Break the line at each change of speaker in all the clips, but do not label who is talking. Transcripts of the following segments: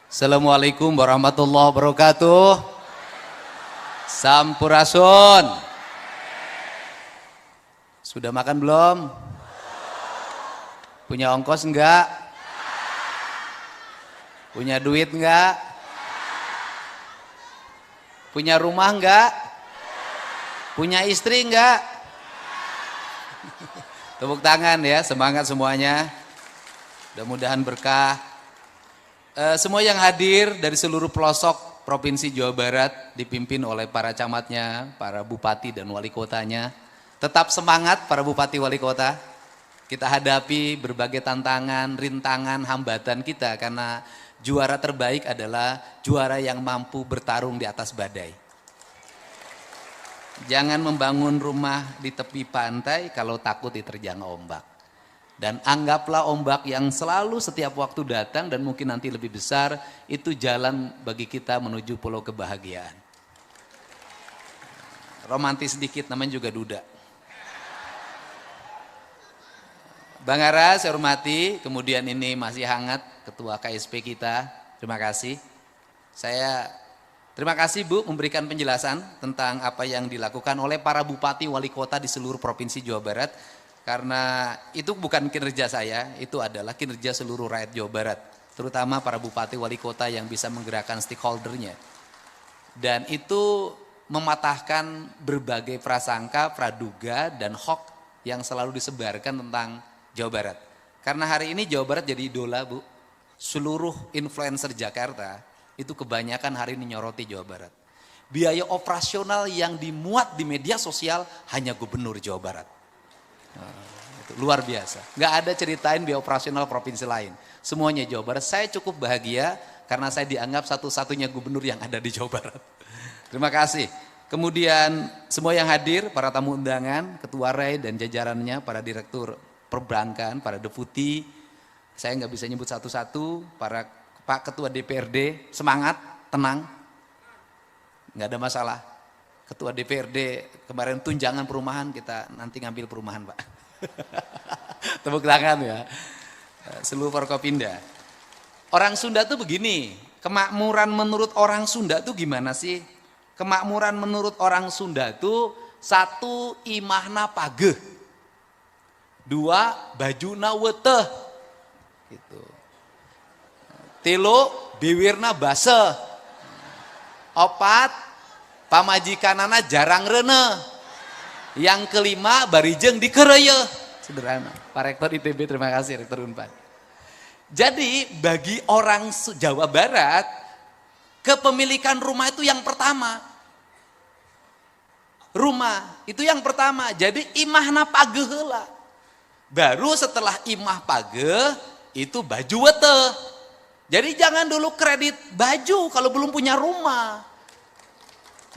Assalamualaikum warahmatullahi wabarakatuh. Sampurasun. Sudah makan belum? Punya ongkos enggak? Punya duit enggak? Punya rumah enggak? Punya istri enggak? Tepuk tangan ya, semangat semuanya. Mudah-mudahan berkah. Semua yang hadir dari seluruh pelosok Provinsi Jawa Barat dipimpin oleh para camatnya, para bupati dan wali kotanya. Tetap semangat para bupati wali kota. Kita hadapi berbagai tantangan, rintangan, hambatan kita karena juara terbaik adalah juara yang mampu bertarung di atas badai. Jangan membangun rumah di tepi pantai kalau takut diterjang ombak. Dan anggaplah ombak yang selalu setiap waktu datang dan mungkin nanti lebih besar, itu jalan bagi kita menuju pulau kebahagiaan. Romantis sedikit, namanya juga duda. Bang Ara, saya hormati, kemudian ini masih hangat Ketua KSP kita, terima kasih. Terima kasih Bu memberikan penjelasan tentang apa yang dilakukan oleh para bupati wali kota di seluruh Provinsi Jawa Barat. Karena itu bukan kinerja saya, itu adalah kinerja seluruh rakyat Jawa Barat. Terutama para bupati wali kota yang bisa menggerakkan stakeholdernya. Dan itu mematahkan berbagai prasangka, praduga, dan hoax yang selalu disebarkan tentang Jawa Barat. Karena hari ini Jawa Barat jadi idola Bu. Seluruh influencer Jakarta itu kebanyakan hari ini nyoroti Jawa Barat. Biaya operasional yang dimuat di media sosial hanya gubernur Jawa Barat. Itu luar biasa. Nggak ada ceritain biaya operasional provinsi lain. Semuanya Jawa Barat. Saya cukup bahagia karena saya dianggap satu-satunya gubernur yang ada di Jawa Barat. Terima kasih. Kemudian semua yang hadir, para tamu undangan, Ketua RAI dan jajarannya, para direktur perbankan, para deputi. Saya nggak bisa nyebut satu-satu. Para Pak Ketua DPRD, semangat, tenang. Nggak ada masalah. Ketua DPRD kemarin tunjangan perumahan, kita nanti ngambil perumahan Pak. Tepuk tangan ya. Seluruh Forkopimda. Orang Sunda tuh begini, kemakmuran menurut orang Sunda tuh gimana sih? Kemakmuran menurut orang Sunda tuh 1 imahna pageh, 2 bajuna weteh, gitu. 3 biwirna baseh, 4 pamajikanana jarang rene. Yang kelima barijeng dikereye. Sederhana. Pak Rektor ITB terima kasih, Rektor Unpad. Jadi bagi orang Jawa Barat, kepemilikan rumah itu yang pertama. Rumah itu yang pertama. Jadi imahna pageh heula. Baru setelah imah pageh itu baju weteh. Jadi jangan dulu kredit baju kalau belum punya rumah.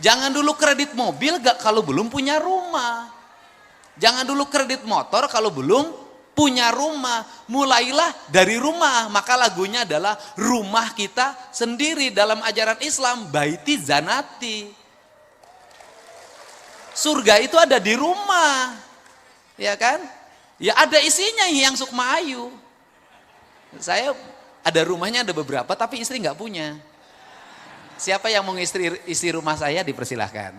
Jangan dulu kredit mobil kalau belum punya rumah. Jangan dulu kredit motor kalau belum punya rumah. Mulailah dari rumah. Maka lagunya adalah rumah kita sendiri dalam ajaran Islam. Baiti zanati. Surga itu ada di rumah. Ya kan? Ya ada isinya yang Sukma Ayu. Saya ada rumahnya ada beberapa tapi istri nggak punya. Siapa yang mau isi rumah saya dipersilahkan.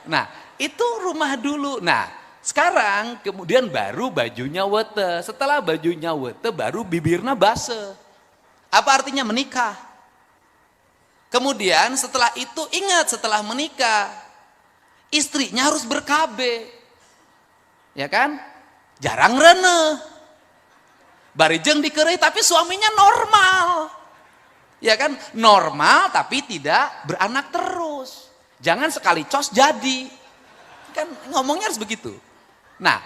Nah itu rumah dulu. Nah sekarang kemudian baru bajunya wete. Setelah bajunya wete baru bibirna base. Apa artinya menikah? Kemudian setelah itu ingat setelah menikah. Istrinya harus berkabe. Ya kan? Jarang rene. Barijeng dikerei tapi suaminya normal. Ya kan, normal tapi tidak beranak terus. Jangan sekali cos jadi. Kan ngomongnya harus begitu. Nah,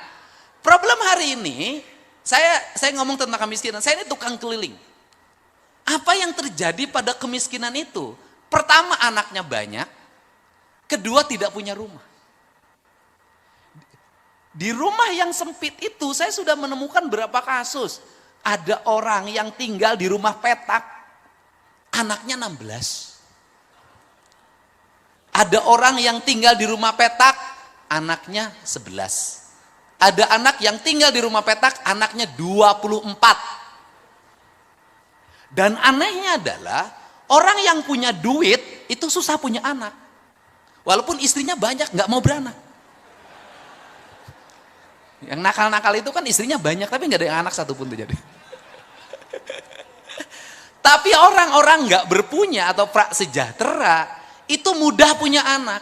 problem hari ini, saya ngomong tentang kemiskinan, saya ini tukang keliling. Apa yang terjadi pada kemiskinan itu? Pertama anaknya banyak, kedua tidak punya rumah. Di rumah yang sempit itu saya sudah menemukan berapa kasus. Ada orang yang tinggal di rumah petak, anaknya 16. Ada orang yang tinggal di rumah petak, anaknya 11. Ada anak yang tinggal di rumah petak, anaknya 24. Dan anehnya adalah orang yang punya duit itu susah punya anak. Walaupun istrinya banyak, nggak mau beranak. Yang nakal-nakal itu kan istrinya banyak, tapi nggak ada yang anak satupun tuh jadi. Tapi orang-orang nggak berpunya atau prasejahtera itu mudah punya anak.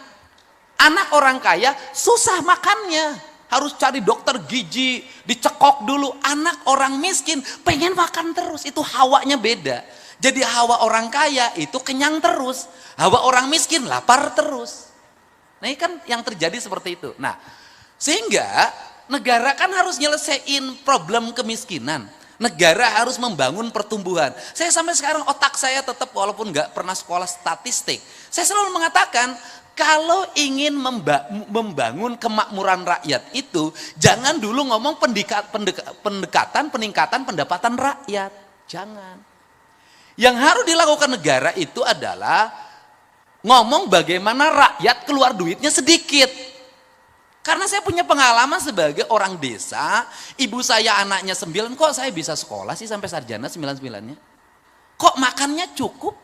Anak orang kaya susah makannya, harus cari dokter gizi, dicekok dulu. Anak orang miskin pengen makan terus, itu hawanya beda. Jadi hawa orang kaya itu kenyang terus, hawa orang miskin lapar terus. Nah ini kan yang terjadi seperti itu. Nah sehingga negara kan harus nyelesain problem kemiskinan. Negara harus membangun pertumbuhan. Saya sampai sekarang otak saya tetap walaupun nggak pernah sekolah statistik. Saya selalu mengatakan kalau ingin membangun kemakmuran rakyat itu jangan dulu ngomong pendekatan peningkatan pendapatan rakyat. Jangan. Yang harus dilakukan negara itu adalah ngomong bagaimana rakyat keluar duitnya sedikit. Karena saya punya pengalaman sebagai orang desa, ibu saya anaknya 9, kok saya bisa sekolah sih sampai sarjana 9-9-nya? Kok makannya cukup?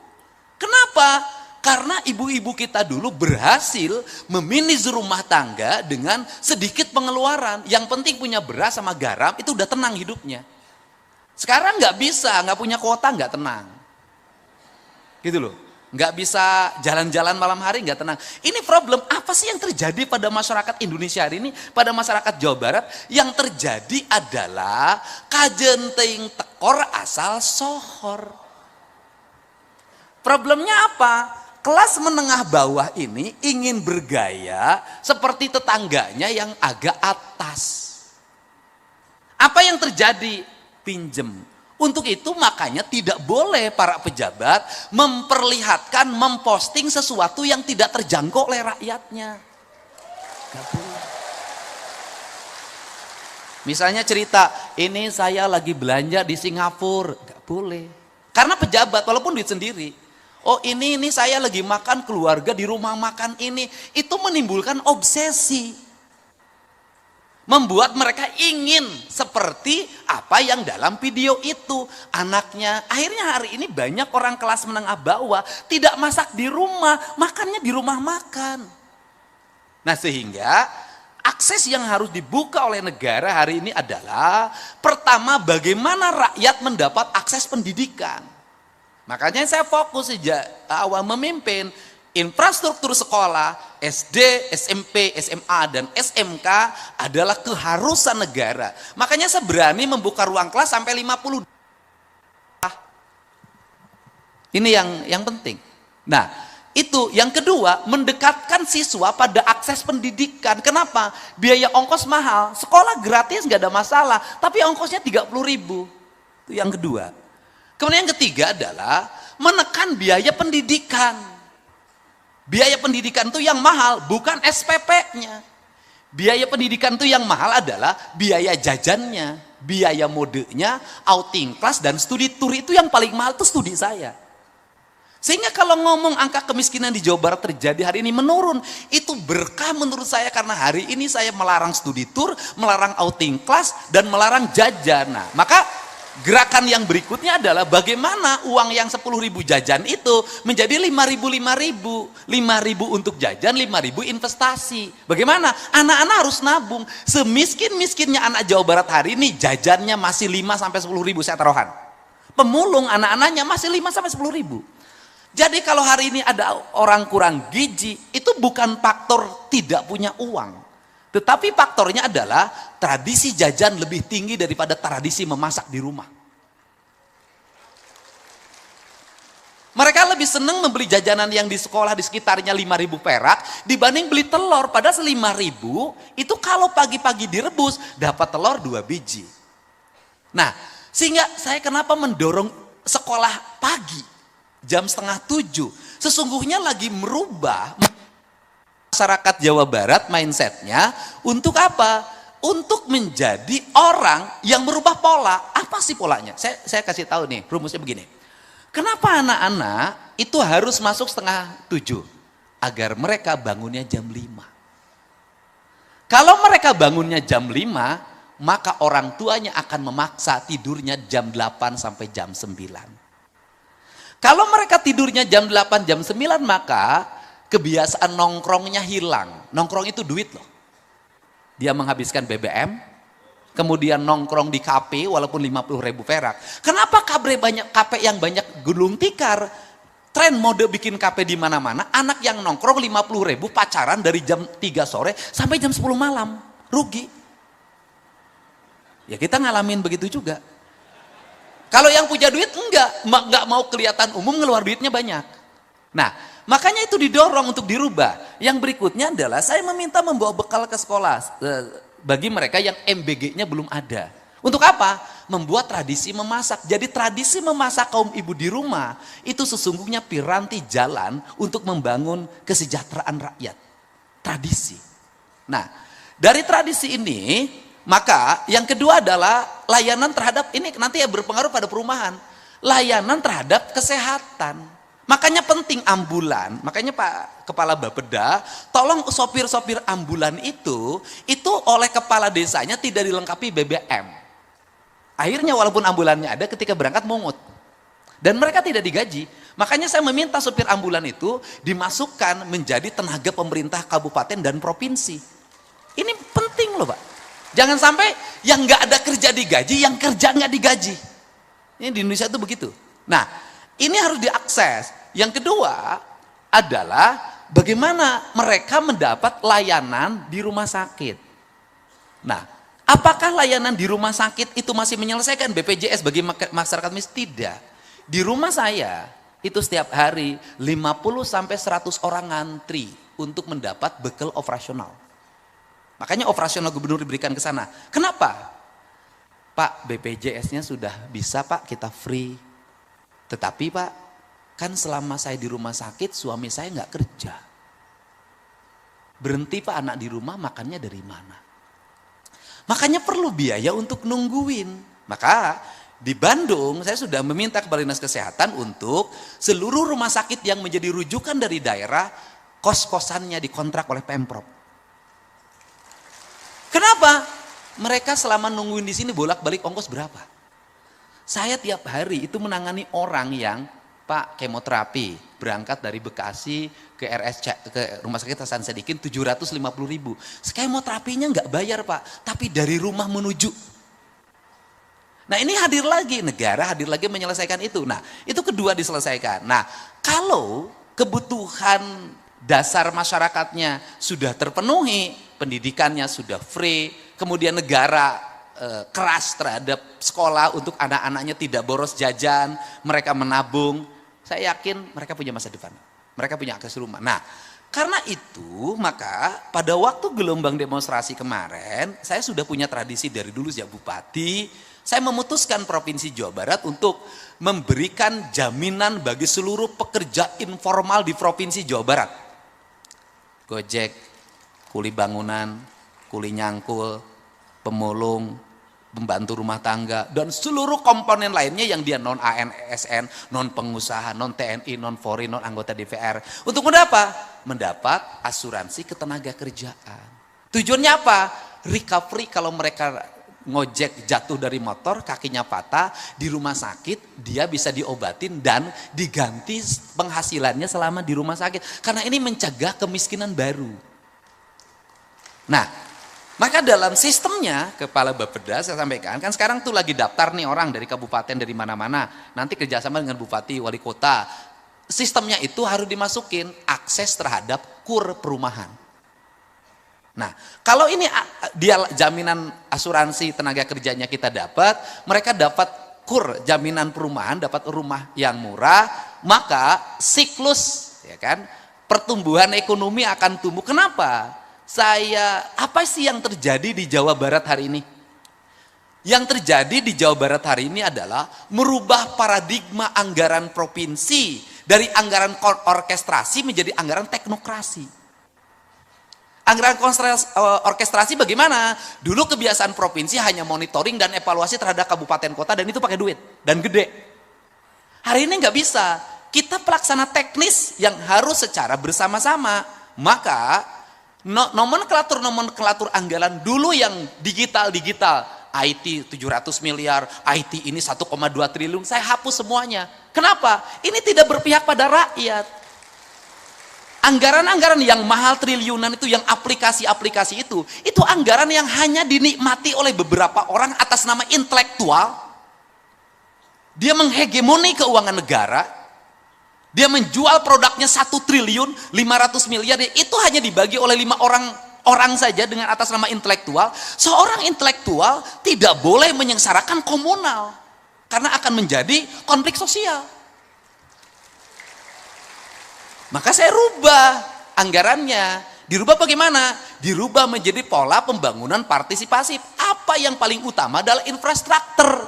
Kenapa? Karena ibu-ibu kita dulu berhasil memanage rumah tangga dengan sedikit pengeluaran. Yang penting punya beras sama garam, itu udah tenang hidupnya. Sekarang nggak bisa, nggak punya kuota nggak tenang. Gitu loh. Nggak bisa jalan-jalan malam hari, nggak tenang. Ini problem apa sih yang terjadi pada masyarakat Indonesia hari ini, pada masyarakat Jawa Barat? Yang terjadi adalah kajenting tekor asal sohor. Problemnya apa? Kelas menengah bawah ini ingin bergaya seperti tetangganya yang agak atas. Apa yang terjadi? Pinjem. Untuk itu makanya tidak boleh para pejabat memperlihatkan, memposting sesuatu yang tidak terjangkau oleh rakyatnya. Gak boleh. Misalnya cerita, ini saya lagi belanja di Singapura. Gak boleh. Karena pejabat, walaupun duit sendiri. Oh ini saya lagi makan keluarga di rumah makan ini. Itu menimbulkan obsesi. Membuat mereka ingin seperti apa yang dalam video itu. Anaknya, akhirnya hari ini banyak orang kelas menengah bawah tidak masak di rumah, makannya di rumah makan. Nah sehingga akses yang harus dibuka oleh negara hari ini adalah pertama bagaimana rakyat mendapat akses pendidikan. Makanya saya fokus sejak awal memimpin infrastruktur sekolah, SD, SMP, SMA, dan SMK adalah keharusan negara. Makanya saya berani membuka ruang kelas sampai 50. Ini yang penting. Nah, itu yang kedua, mendekatkan siswa pada akses pendidikan. Kenapa? Biaya ongkos mahal, sekolah gratis nggak ada masalah, tapi ongkosnya 30.000. Itu yang kedua. Kemudian yang ketiga adalah menekan biaya pendidikan. Biaya pendidikan itu yang mahal, bukan SPP-nya. Biaya pendidikan itu yang mahal adalah biaya jajannya, biaya modenya, outing class, dan studi tour. Itu yang paling mahal itu studi saya. Sehingga kalau ngomong angka kemiskinan di Jawa Barat terjadi hari ini menurun, itu berkah menurut saya karena hari ini saya melarang studi tour, melarang outing class, dan melarang jajan. Nah, maka gerakan yang berikutnya adalah bagaimana uang yang 10.000 jajan itu menjadi 5.000 untuk jajan, 5.000 investasi. Bagaimana? Anak-anak harus nabung. Semiskin-miskinnya anak Jawa Barat hari ini jajannya masih 5-10.000 saya taruhan. Pemulung anak-anaknya masih 5-10.000. Jadi kalau hari ini ada orang kurang gizi, itu bukan faktor tidak punya uang. Tetapi faktornya adalah tradisi jajan lebih tinggi daripada tradisi memasak di rumah. Mereka lebih senang membeli jajanan yang di sekolah di sekitarnya 5.000 perak dibanding beli telur. Padahal 5.000 itu kalau pagi-pagi direbus dapat telur 2 biji. Nah, sehingga saya kenapa mendorong sekolah pagi jam 6:30. Sesungguhnya lagi merubah masyarakat Jawa Barat mindsetnya untuk apa? Untuk menjadi orang yang merubah pola. Apa sih polanya? Saya kasih tahu nih, rumusnya begini. Kenapa anak-anak itu harus masuk 6:30? Agar mereka bangunnya jam 5. Kalau mereka bangunnya jam 5, maka orang tuanya akan memaksa tidurnya jam 8 sampai jam 9. Kalau mereka tidurnya jam 8, jam 9, maka kebiasaan nongkrongnya hilang. Nongkrong itu duit loh. Dia menghabiskan BBM, kemudian nongkrong di kafe walaupun 50.000 perak. Kenapa kafe yang banyak gulung tikar? Tren mode bikin kafe di mana-mana, anak yang nongkrong 50.000 pacaran dari jam 3 sore sampai jam 10 malam. Rugi. Ya kita ngalamin begitu juga. Kalau yang punya duit enggak mau kelihatan umum, ngeluar duitnya banyak. Nah, makanya itu didorong untuk dirubah. Yang berikutnya adalah saya meminta membawa bekal ke sekolah bagi mereka yang MBG-nya belum ada. Untuk apa? Membuat tradisi memasak. Jadi tradisi memasak kaum ibu di rumah itu sesungguhnya piranti jalan untuk membangun kesejahteraan rakyat. Tradisi. Nah, dari tradisi ini maka yang kedua adalah layanan terhadap, ini nanti ya berpengaruh pada perumahan. Layanan terhadap kesehatan. Makanya penting ambulan. Makanya Pak Kepala Bapeda, tolong sopir-sopir ambulan itu oleh kepala desanya tidak dilengkapi BBM. Akhirnya walaupun ambulannya ada, ketika berangkat mungut. Dan mereka tidak digaji. Makanya saya meminta sopir ambulan itu dimasukkan menjadi tenaga pemerintah kabupaten dan provinsi. Ini penting loh Pak. Jangan sampai yang nggak ada kerja digaji, yang kerja nggak digaji. Ini di Indonesia itu begitu. Nah, ini harus diakses. Yang kedua adalah bagaimana mereka mendapat layanan di rumah sakit. Nah, apakah layanan di rumah sakit itu masih menyelesaikan BPJS bagi masyarakat miskin? Tidak. Di rumah saya itu setiap hari 50 sampai 100 orang ngantri untuk mendapat bekal operasional. Makanya operasional gubernur diberikan ke sana. Kenapa? Pak, BPJS-nya sudah bisa Pak, kita free. Tetapi Pak, kan selama saya di rumah sakit, suami saya nggak kerja. Berhenti Pak anak di rumah, makannya dari mana? Makanya perlu biaya untuk nungguin. Maka di Bandung, saya sudah meminta kepada Dinas Kesehatan untuk seluruh rumah sakit yang menjadi rujukan dari daerah, kos-kosannya dikontrak oleh Pemprov. Kenapa? Mereka selama nungguin di sini bolak-balik ongkos berapa? Saya tiap hari itu menangani orang yang Pak kemoterapi berangkat dari Bekasi ke Rumah Sakit Hasan Sadikin 750.000. Kemoterapinya nggak bayar Pak, tapi dari rumah menuju. Nah ini hadir lagi, negara hadir lagi menyelesaikan itu. Nah itu kedua diselesaikan. Nah kalau kebutuhan dasar masyarakatnya sudah terpenuhi, pendidikannya sudah free, kemudian negara keras terhadap sekolah untuk anak-anaknya tidak boros jajan, mereka menabung, saya yakin mereka punya masa depan, mereka punya akses rumah. Nah, karena itu maka pada waktu gelombang demonstrasi kemarin, saya sudah punya tradisi dari dulu sejak bupati, saya memutuskan Provinsi Jawa Barat untuk memberikan jaminan bagi seluruh pekerja informal di Provinsi Jawa Barat. Gojek, kuli bangunan, kuli nyangkul, pemulung, pembantu rumah tangga, dan seluruh komponen lainnya yang dia non ASN, non pengusaha, non TNI, non Polri, non anggota DPR. Untuk mendapat asuransi ketenaga kerjaan. Tujuannya apa? Recovery kalau mereka ngojek jatuh dari motor, kakinya patah, di rumah sakit, dia bisa diobatin dan diganti penghasilannya selama di rumah sakit. Karena ini mencegah kemiskinan baru. Nah, maka dalam sistemnya, Kepala Bapeda saya sampaikan, kan sekarang tuh lagi daftar nih orang dari kabupaten dari mana-mana, nanti kerjasama dengan bupati, wali kota. Sistemnya itu harus dimasukin akses terhadap KUR perumahan. Nah, kalau ini dia jaminan asuransi tenaga kerjanya kita dapat, mereka dapat KUR jaminan perumahan, dapat rumah yang murah, maka siklus ya kan pertumbuhan ekonomi akan tumbuh. Kenapa? Apa sih yang terjadi di Jawa Barat hari ini? Yang terjadi di Jawa Barat hari ini adalah merubah paradigma anggaran provinsi dari anggaran orkestrasi menjadi anggaran teknokrasi. Anggaran orkestrasi bagaimana? Dulu kebiasaan provinsi hanya monitoring dan evaluasi terhadap kabupaten kota dan itu pakai duit dan gede. Hari ini nggak bisa. Kita pelaksana teknis yang harus secara bersama-sama. Maka nomenklatur anggaran dulu yang digital, IT 700 miliar, IT ini 1,2 triliun, saya hapus semuanya. Kenapa? Ini tidak berpihak pada rakyat. Anggaran-anggaran yang mahal triliunan itu, yang aplikasi-aplikasi itu anggaran yang hanya dinikmati oleh beberapa orang atas nama intelektual. Dia menghegemoni keuangan negara, dia menjual produknya 1 triliun 500 miliar, itu hanya dibagi oleh 5 orang saja dengan atas nama intelektual. Seorang intelektual tidak boleh menyengsarakan komunal, karena akan menjadi konflik sosial. Maka saya rubah anggarannya. Dirubah bagaimana? Dirubah menjadi pola pembangunan partisipasif. Apa yang paling utama adalah infrastruktur.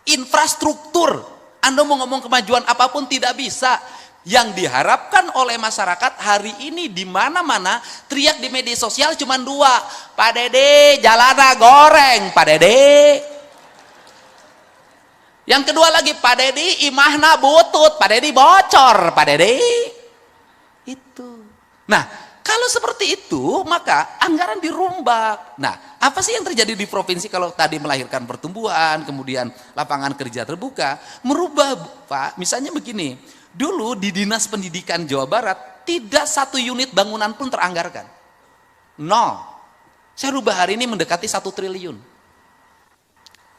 Infrastruktur. Anda mau ngomong kemajuan apapun tidak bisa. Yang diharapkan oleh masyarakat hari ini di mana-mana teriak di media sosial cuma 2. Pak Dede, jalana goreng, Pak Dede. Yang kedua lagi, Pak Dede imahna butut, Pak Dede bocor, Pak Dede. Itu. Nah, kalau seperti itu, maka anggaran dirombak. Nah, apa sih yang terjadi di provinsi kalau tadi melahirkan pertumbuhan, kemudian lapangan kerja terbuka, merubah, Pak, misalnya begini, dulu di Dinas Pendidikan Jawa Barat, tidak 1 unit bangunan pun teranggarkan. 0. Saya rubah hari ini mendekati 1 triliun.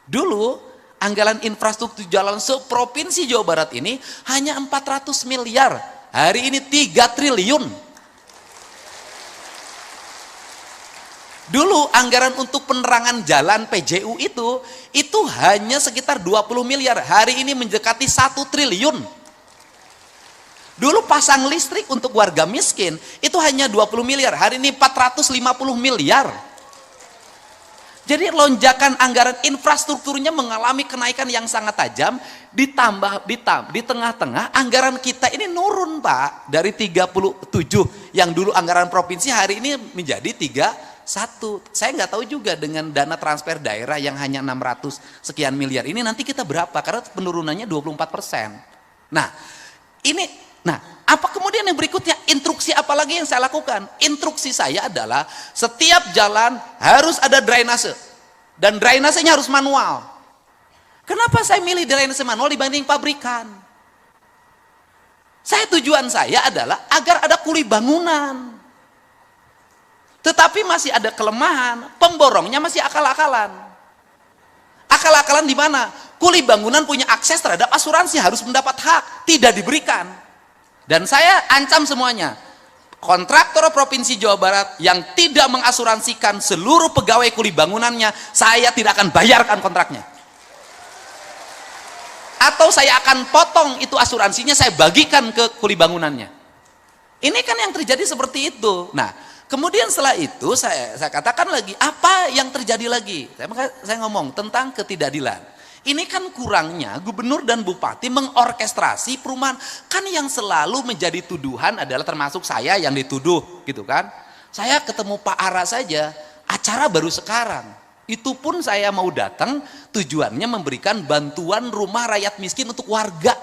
Dulu, anggaran infrastruktur jalan seprovinsi Jawa Barat ini hanya 400 miliar. Hari ini 3 triliun. Dulu anggaran untuk penerangan jalan PJU itu hanya sekitar 20 miliar. Hari ini mendekati 1 triliun. Dulu pasang listrik untuk warga miskin itu hanya 20 miliar. Hari ini 450 miliar. Jadi lonjakan anggaran infrastrukturnya mengalami kenaikan yang sangat tajam, ditambah di tengah-tengah anggaran kita ini nurun, Pak, dari 37 yang dulu anggaran provinsi hari ini menjadi 31. Saya nggak tahu juga dengan dana transfer daerah yang hanya 600 sekian miliar ini nanti kita berapa, karena penurunannya 24%. Nah, apa kemudian yang berikutnya? Instruksi apa lagi yang saya lakukan? Instruksi saya adalah setiap jalan harus ada drainase. Dan drainasenya harus manual. Kenapa saya milih drainase manual dibanding pabrikan? Tujuan saya adalah agar ada kuli bangunan. Tetapi masih ada kelemahan, pemborongnya masih akal-akalan. Akal-akalan di mana? Kuli bangunan punya akses terhadap asuransi, harus mendapat hak, tidak diberikan. Dan saya ancam semuanya, kontraktor Provinsi Jawa Barat yang tidak mengasuransikan seluruh pegawai kuli bangunannya, saya tidak akan bayarkan kontraknya. Atau saya akan potong itu asuransinya, saya bagikan ke kuli bangunannya. Ini kan yang terjadi seperti itu. Nah, kemudian setelah itu saya katakan lagi, apa yang terjadi lagi? Saya ngomong tentang ketidakadilan. Ini kan kurangnya gubernur dan bupati mengorkestrasi perumahan. Kan yang selalu menjadi tuduhan adalah termasuk saya yang dituduh gitu kan. Saya ketemu Pak Ara saja, acara baru sekarang. Itu pun saya mau datang tujuannya memberikan bantuan rumah rakyat miskin untuk warga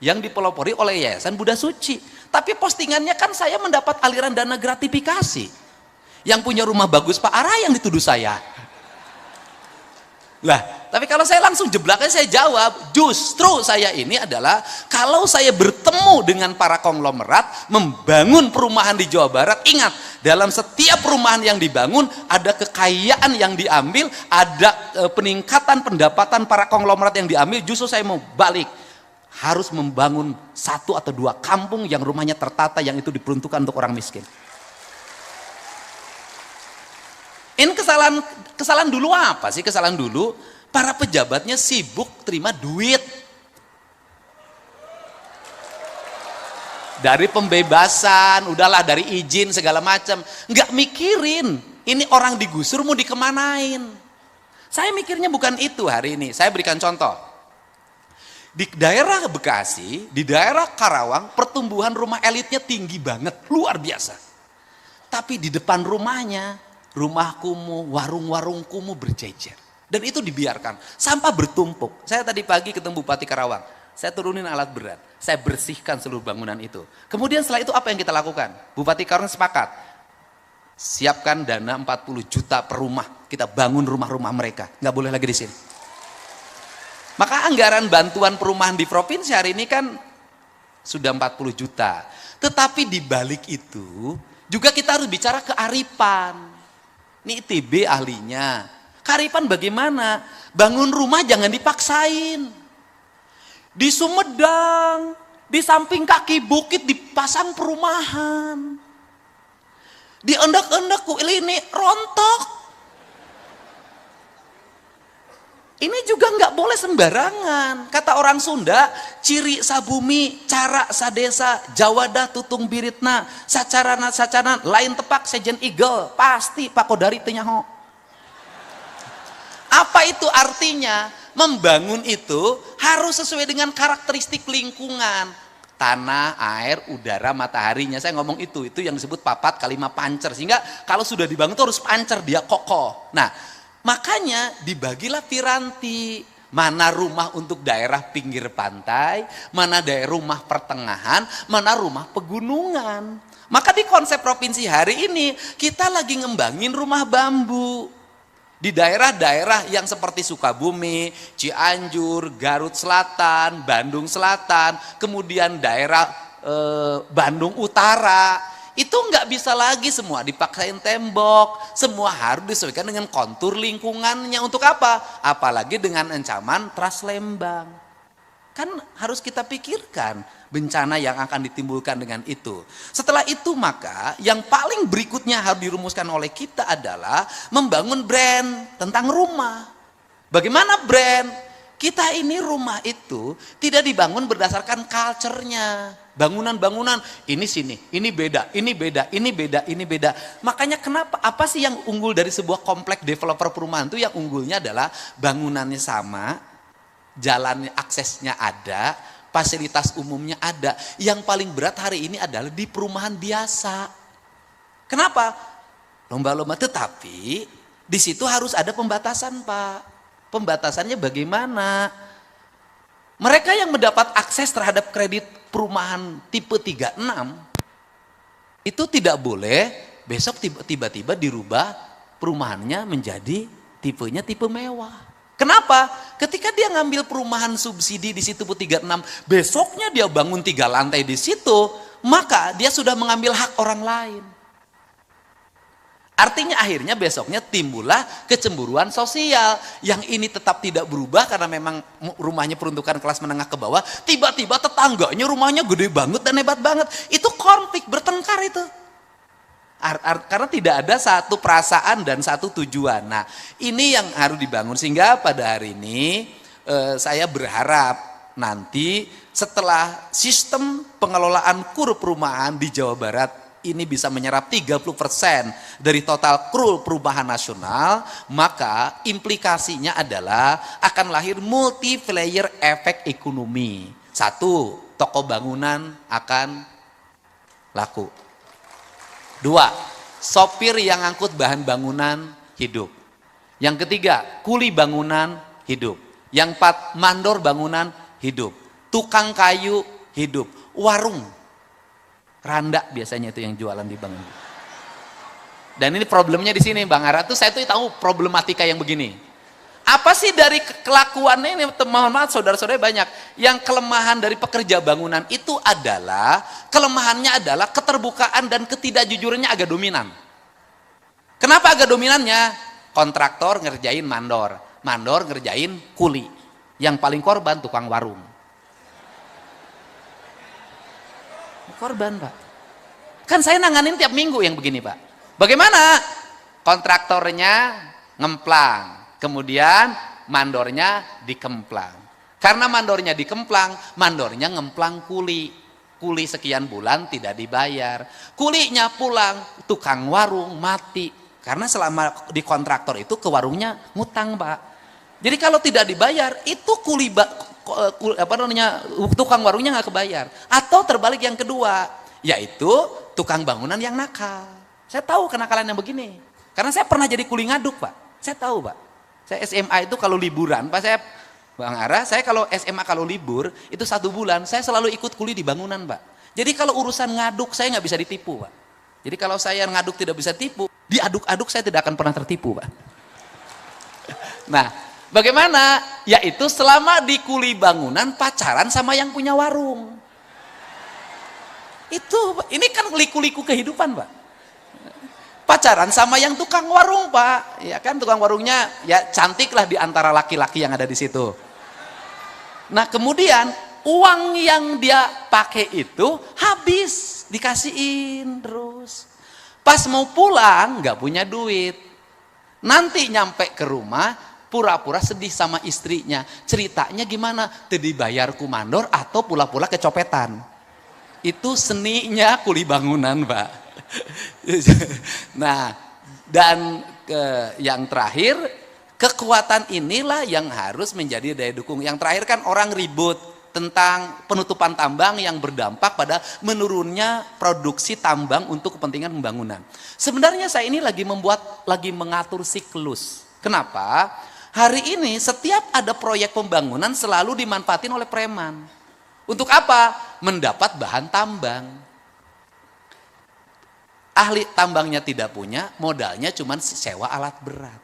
yang dipelopori oleh Yayasan Buddha Suci. Tapi postingannya kan saya mendapat aliran dana gratifikasi. Yang punya rumah bagus Pak Ara yang dituduh saya. Lah, tapi kalau saya langsung jeblaknya saya jawab, justru saya ini adalah kalau saya bertemu dengan para konglomerat membangun perumahan di Jawa Barat, ingat, dalam setiap perumahan yang dibangun ada kekayaan yang diambil, ada peningkatan pendapatan para konglomerat yang diambil. Justru saya mau balik, harus membangun 1 atau 2 kampung yang rumahnya tertata, yang itu diperuntukkan untuk orang miskin. Ini kesalahan dulu apa sih? Kesalahan dulu para pejabatnya sibuk terima duit. Dari pembebasan, udahlah, dari izin segala macam, nggak mikirin ini orang digusur mau dikemanain. Saya mikirnya bukan itu hari ini. Saya berikan contoh. Di daerah Bekasi, di daerah Karawang, pertumbuhan rumah elitnya tinggi banget, luar biasa. Tapi di depan rumahnya, rumah kumuh, warung-warung kumuh berjejer. Dan itu dibiarkan. Sampah bertumpuk. Saya tadi pagi ketemu Bupati Karawang. Saya turunin alat berat. Saya bersihkan seluruh bangunan itu. Kemudian setelah itu apa yang kita lakukan? Bupati Karawang sepakat. Siapkan dana 40 juta per rumah. Kita bangun rumah-rumah mereka. Nggak boleh lagi di sini. Maka anggaran bantuan perumahan di provinsi hari ini kan sudah 40 juta. Tetapi di balik itu juga kita harus bicara kearifan. Ini ITB ahlinya. Kearifan bagaimana? Bangun rumah jangan dipaksain. Di Sumedang, di samping kaki bukit dipasang perumahan. Di endak-endak ini rontok. Ini juga nggak boleh sembarangan. Kata orang Sunda, ciri sabumi, cara sadesa, jawada tutung biritna, sacarana sacaran, lain tepak sejen igel, pasti pakodari tenyaho. Apa itu artinya? Membangun itu harus sesuai dengan karakteristik lingkungan. Tanah, air, udara, mataharinya. Saya ngomong itu yang disebut papat kalimat pancer. Sehingga kalau sudah dibangun itu harus pancer, dia kokoh. Nah, makanya dibagilah piranti, mana rumah untuk daerah pinggir pantai, mana daerah rumah pertengahan, mana rumah pegunungan. Maka di konsep provinsi hari ini kita lagi ngembangin rumah bambu. Di daerah-daerah yang seperti Sukabumi, Cianjur, Garut Selatan, Bandung Selatan, kemudian daerah Bandung Utara, itu nggak bisa lagi semua dipaksain tembok, semua harus disesuaikan dengan kontur lingkungannya. Untuk apa? Apalagi dengan ancaman Trans Lembang. Kan harus kita pikirkan bencana yang akan ditimbulkan dengan itu. Setelah itu maka yang paling berikutnya harus dirumuskan oleh kita adalah membangun brand tentang rumah. Bagaimana brand? Kita ini rumah itu tidak dibangun berdasarkan culture-nya. Bangunan-bangunan, ini sini, ini beda, ini beda, ini beda, ini beda. Makanya kenapa, apa sih yang unggul dari sebuah kompleks developer perumahan itu? Yang unggulnya adalah bangunannya sama, jalannya aksesnya ada, fasilitas umumnya ada. Yang paling berat hari ini adalah di perumahan biasa. Kenapa? Lomba-lomba, tetapi di situ harus ada pembatasan, Pak. Pembatasannya bagaimana? Mereka yang mendapat akses terhadap kredit perumahan tipe 36 itu tidak boleh besok tiba-tiba dirubah perumahannya menjadi tipenya tipe mewah. Kenapa? Ketika dia ngambil perumahan subsidi di situ 36, besoknya dia bangun 3 lantai di situ, maka dia sudah mengambil hak orang lain. Artinya akhirnya besoknya timbullah kecemburuan sosial. Yang ini tetap tidak berubah karena memang rumahnya peruntukan kelas menengah ke bawah. Tiba-tiba tetangganya rumahnya gede banget dan hebat banget. Itu konflik, bertengkar itu. Karena tidak ada satu perasaan dan satu tujuan. Nah, ini yang harus dibangun. Sehingga pada hari ini saya berharap nanti setelah sistem pengelolaan kur perumahan di Jawa Barat ini bisa menyerap 30% dari total kur perumahan nasional, maka implikasinya adalah akan lahir multiplier efek ekonomi. 1, toko bangunan akan laku. 2, sopir yang angkut bahan bangunan hidup. Yang ketiga, kuli bangunan hidup. Yang 4, mandor bangunan hidup. Tukang kayu hidup. Warung Randa biasanya itu yang jualan di bank. Dan ini problemnya di sini, Bang Ara tuh saya tuh tahu problematika yang begini. Apa sih dari kelakuannya ini? Mohon maaf saudara-saudara banyak. Yang kelemahan dari pekerja bangunan itu adalah kelemahannya adalah keterbukaan dan ketidakjujurannya agak dominan. Kenapa agak dominannya? Kontraktor ngerjain mandor, mandor ngerjain kuli. Yang paling korban tukang warung. Korban, Pak. Kan saya nanganin tiap minggu yang begini, Pak. Bagaimana? Kontraktornya ngemplang, kemudian mandornya dikemplang. Karena mandornya dikemplang, mandornya ngemplang kuli. Kuli sekian bulan tidak dibayar. Kulinya pulang, tukang warung mati. Karena selama di kontraktor itu ke warungnya ngutang, Pak. Jadi kalau tidak dibayar, itu tukang warungnya nggak kebayar. Atau terbalik yang kedua, yaitu tukang bangunan yang nakal. Saya tahu kenakalan yang begini, karena saya pernah jadi kuli ngaduk, Pak. Saya tahu, Pak. Saya SMA itu kalau liburan, Pak, saya Bang Ara, saya kalau SMA kalau libur itu 1 bulan, saya selalu ikut kuli di bangunan, Pak. Jadi kalau urusan ngaduk saya nggak bisa ditipu, Pak. Jadi kalau saya ngaduk tidak bisa tipu, diaduk-aduk saya tidak akan pernah tertipu, Pak. Nah, Bagaimana? Yaitu selama di kuli bangunan pacaran sama yang punya warung. Ini kan liku-liku kehidupan, Pak. Pacaran sama yang tukang warung, Pak. Ya kan, tukang warungnya ya cantik lah di antara laki-laki yang ada di situ. Nah, kemudian uang yang dia pakai itu habis, dikasihin terus. Pas mau pulang nggak punya duit. Nanti nyampe ke rumah pura-pura sedih sama istrinya. Ceritanya gimana? Tadi bayar kumandor atau pula-pula kecopetan. Itu seninya kuli bangunan, Pak. Nah, dan yang terakhir, kekuatan inilah yang harus menjadi daya dukung. Yang terakhir kan orang ribut tentang penutupan tambang yang berdampak pada menurunnya produksi tambang untuk kepentingan pembangunan. Sebenarnya saya ini lagi mengatur siklus. Kenapa? Hari ini setiap ada proyek pembangunan selalu dimanfaatin oleh preman. Untuk apa? Mendapat bahan tambang. Ahli tambangnya tidak punya, modalnya cuma sewa alat berat.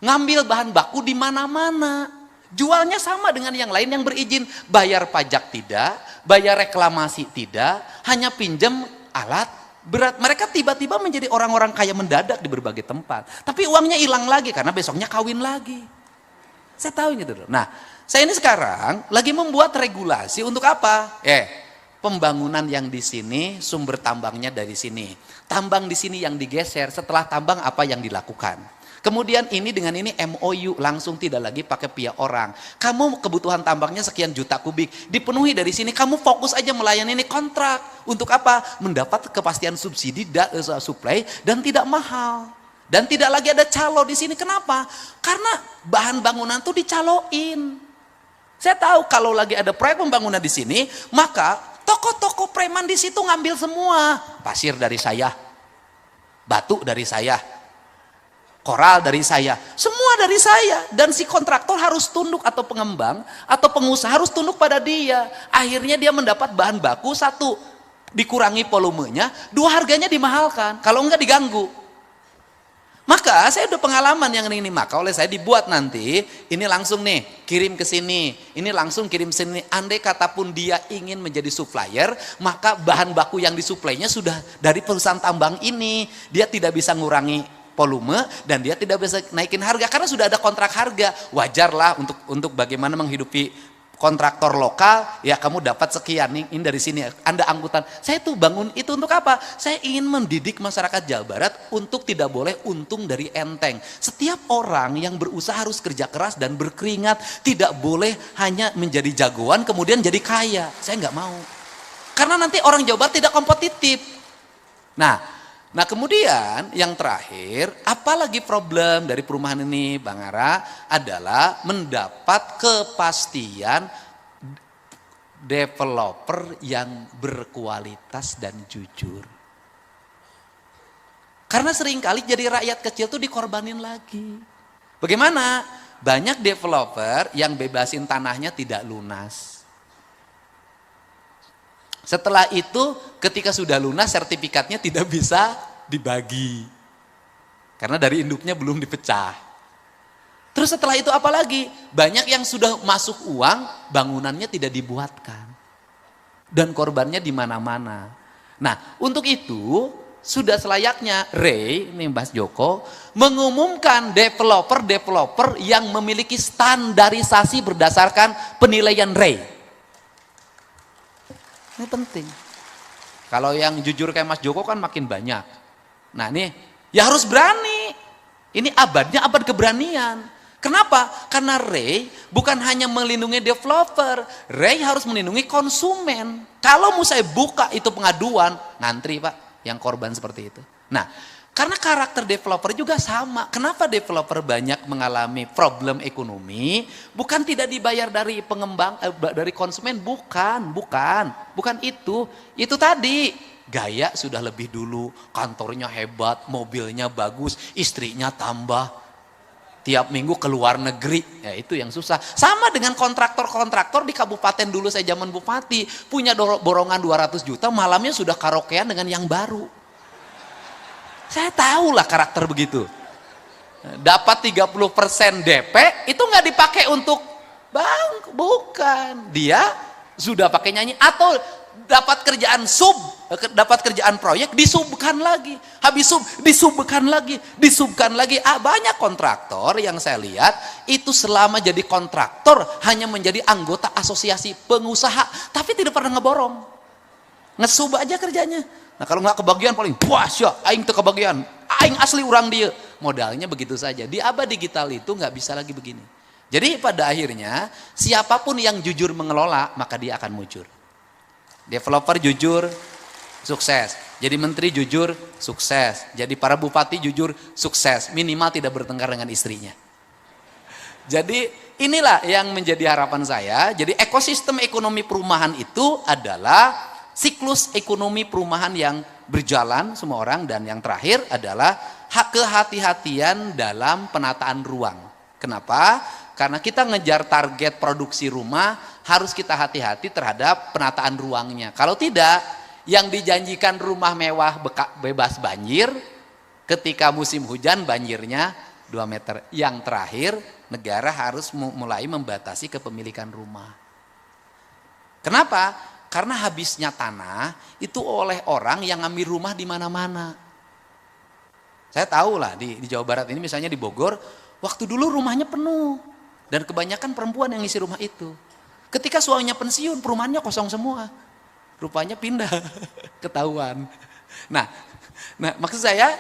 Ngambil bahan baku di mana-mana. Jualnya sama dengan yang lain yang berizin. Bayar pajak tidak, bayar reklamasi tidak, hanya pinjam alat berat. Mereka tiba-tiba menjadi orang-orang kaya mendadak di berbagai tempat. Tapi uangnya hilang lagi karena besoknya kawin lagi. Saya tahu gitu. Nah, saya ini sekarang lagi membuat regulasi untuk apa? Pembangunan yang di sini, sumber tambangnya dari sini. Tambang di sini yang digeser, setelah tambang apa yang dilakukan. Kemudian ini dengan ini MOU, langsung tidak lagi pakai pihak orang. Kamu kebutuhan tambangnya sekian juta kubik, dipenuhi dari sini, kamu fokus aja melayani ini kontrak. Untuk apa? Mendapat kepastian subsidi, supply, dan tidak mahal. Dan tidak lagi ada calo di sini. Kenapa? Karena bahan bangunan tuh dicaloin. Saya tahu kalau lagi ada proyek pembangunan di sini, maka toko-toko preman di situ ngambil semua. Pasir dari saya, batu dari saya, koral dari saya, semua dari saya. Dan si kontraktor harus tunduk, atau pengembang atau pengusaha harus tunduk pada dia. Akhirnya dia mendapat bahan baku, satu, dikurangi volumenya, dua, harganya dimahalkan, kalau enggak diganggu. Maka saya udah pengalaman yang ini, maka oleh saya dibuat nanti, ini langsung nih kirim ke sini, ini langsung kirim sini. Andai kata pun dia ingin menjadi supplier, maka bahan baku yang disuplainya sudah dari perusahaan tambang ini. Dia tidak bisa ngurangi volume dan dia tidak bisa naikin harga karena sudah ada kontrak harga. Wajarlah untuk bagaimana menghidupi kontraktor lokal, ya kamu dapat sekian nih, ini dari sini, Anda angkutan. Saya tuh bangun itu untuk apa? Saya ingin mendidik masyarakat Jawa Barat untuk tidak boleh untung dari enteng. Setiap orang yang berusaha harus kerja keras dan berkeringat, tidak boleh hanya menjadi jagoan kemudian jadi kaya. Saya nggak mau. Karena nanti orang Jawa Barat tidak kompetitif. Nah kemudian yang terakhir, apalagi problem dari perumahan ini Bang Ara adalah mendapat kepastian developer yang berkualitas dan jujur. Karena seringkali jadi rakyat kecil tuh dikorbanin lagi. Bagaimana? Banyak developer yang bebasin tanahnya tidak lunas. Setelah itu ketika sudah lunas sertifikatnya tidak bisa dibagi. Karena dari induknya belum dipecah. Terus setelah itu apa lagi? Banyak yang sudah masuk uang, bangunannya tidak dibuatkan. Dan korbannya di mana-mana. Nah, untuk itu sudah selayaknya Ray, ini Mas Joko, mengumumkan developer-developer yang memiliki standarisasi berdasarkan penilaian Ray. Ini penting. Kalau yang jujur kayak Mas Joko kan makin banyak. Nah ini ya harus berani. Ini abadnya abad keberanian. Kenapa? Karena Ray bukan hanya melindungi developer. Ray harus melindungi konsumen. Kalau mau saya buka itu pengaduan, ngantri Pak yang korban seperti itu. Nah karena karakter developer juga sama. Kenapa developer banyak mengalami problem ekonomi? Bukan tidak dibayar dari pengembang, dari konsumen, bukan itu. Itu tadi gaya sudah lebih dulu, kantornya hebat, mobilnya bagus, istrinya tambah, tiap minggu ke luar negeri, ya itu yang susah. Sama dengan kontraktor-kontraktor di kabupaten dulu saya zaman bupati, punya borongan 200 juta, malamnya sudah karaokean dengan yang baru. Saya tahulah karakter begitu. dapat 30% DP, itu nggak dipakai untuk bank, bukan. Dia sudah pakai nyanyi, atau dapat kerjaan dapat kerjaan proyek, disubkan lagi, habis disubkan lagi, banyak kontraktor yang saya lihat itu selama jadi kontraktor hanya menjadi anggota asosiasi pengusaha, tapi tidak pernah ngeborong, ngesub aja kerjanya. Nah kalau nggak kebagian paling puas ya, aing tuh kebagian, aing asli orang dia, modalnya begitu saja. Di abad digital itu nggak bisa lagi begini. Jadi pada akhirnya siapapun yang jujur mengelola maka dia akan mujur. Developer jujur, sukses. Jadi menteri jujur, sukses. Jadi para bupati jujur, sukses. Minimal tidak bertengkar dengan istrinya. Jadi inilah yang menjadi harapan saya. Jadi ekosistem ekonomi perumahan itu adalah siklus ekonomi perumahan yang berjalan semua orang. Dan yang terakhir adalah kehati-hatian dalam penataan ruang. Kenapa? Karena kita ngejar target produksi rumah, harus kita hati-hati terhadap penataan ruangnya. Kalau tidak, yang dijanjikan rumah mewah bebas banjir, ketika musim hujan banjirnya 2 meter. Yang terakhir, negara harus mulai membatasi kepemilikan rumah. Kenapa? Karena habisnya tanah itu oleh orang yang ngambil rumah di mana-mana. Saya tahu lah di Jawa Barat ini, misalnya di Bogor, waktu dulu rumahnya penuh. Dan kebanyakan perempuan yang ngisi rumah itu. Ketika suaminya pensiun, perumahannya kosong semua. Rupanya pindah, ketahuan. Nah maksud saya,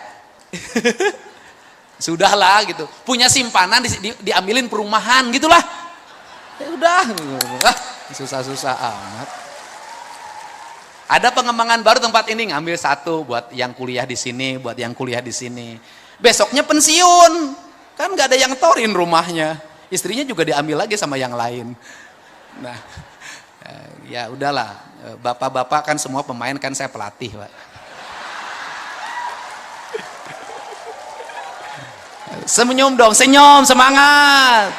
sudahlah gitu. Punya simpanan diambilin perumahan gitulah. Ya udah, susah-susah amat. Ada pengembangan baru tempat ini, ngambil satu buat yang kuliah di sini, buat yang kuliah di sini. Besoknya pensiun, kan nggak ada yang torin rumahnya. Istrinya juga diambil lagi sama yang lain. Nah, ya udahlah. Bapak-bapak kan semua pemain, kan saya pelatih, Pak. Senyum dong, senyum, semangat.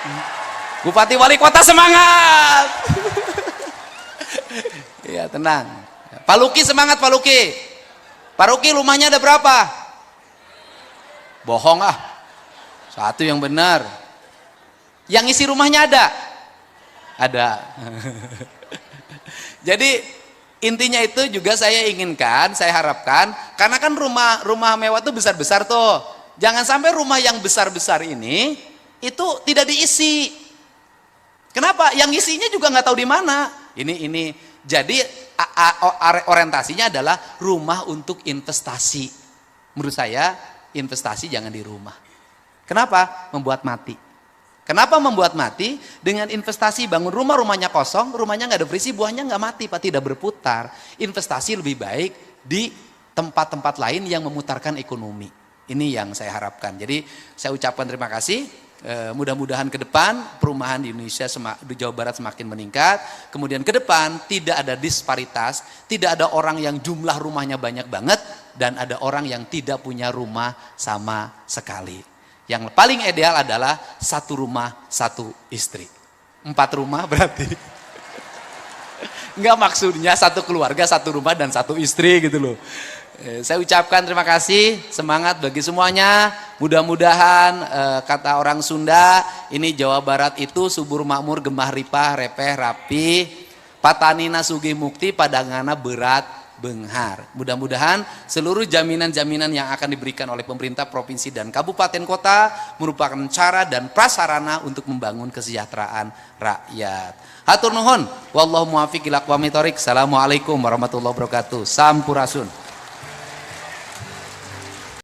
Bupati Wali Kota semangat. Ya tenang. Pak Luki semangat, Pak Luki. Pak Luki rumahnya ada berapa? Bohong ah. Satu yang benar. Yang isi rumahnya ada? Ada. Jadi intinya itu juga saya inginkan, saya harapkan, karena kan rumah mewah itu besar-besar tuh. Jangan sampai rumah yang besar-besar ini itu tidak diisi. Kenapa? Yang isinya juga nggak tahu di mana. Ini. Jadi orientasinya adalah rumah untuk investasi. Menurut saya investasi jangan di rumah. Kenapa? Membuat mati. Kenapa membuat mati? Dengan investasi bangun rumah, rumahnya kosong, rumahnya nggak ada berisi, buahnya nggak mati, Pak, tidak berputar. Investasi lebih baik di tempat-tempat lain yang memutarkan ekonomi. Ini yang saya harapkan. Jadi saya ucapkan terima kasih. Mudah-mudahan ke depan perumahan di Indonesia, di Jawa Barat semakin meningkat. Kemudian ke depan tidak ada disparitas, tidak ada orang yang jumlah rumahnya banyak banget, dan ada orang yang tidak punya rumah sama sekali. Yang paling ideal adalah 1 rumah 1 istri. 4 rumah berarti. Enggak, maksudnya 1 keluarga 1 rumah dan 1 istri gitu loh. Saya ucapkan terima kasih, semangat bagi semuanya. Mudah-mudahan kata orang Sunda, ini Jawa Barat itu subur makmur, gemah ripah, repeh, rapi, patanina sugih mukti, padangana berat benghar. Mudah-mudahan seluruh jaminan-jaminan yang akan diberikan oleh pemerintah provinsi dan kabupaten kota merupakan cara dan prasarana untuk membangun kesejahteraan rakyat. Hatur nuhun, wallahu muwaffiq ila aqwamit thoriq. Assalamualaikum warahmatullahi wabarakatuh. Sampurasun.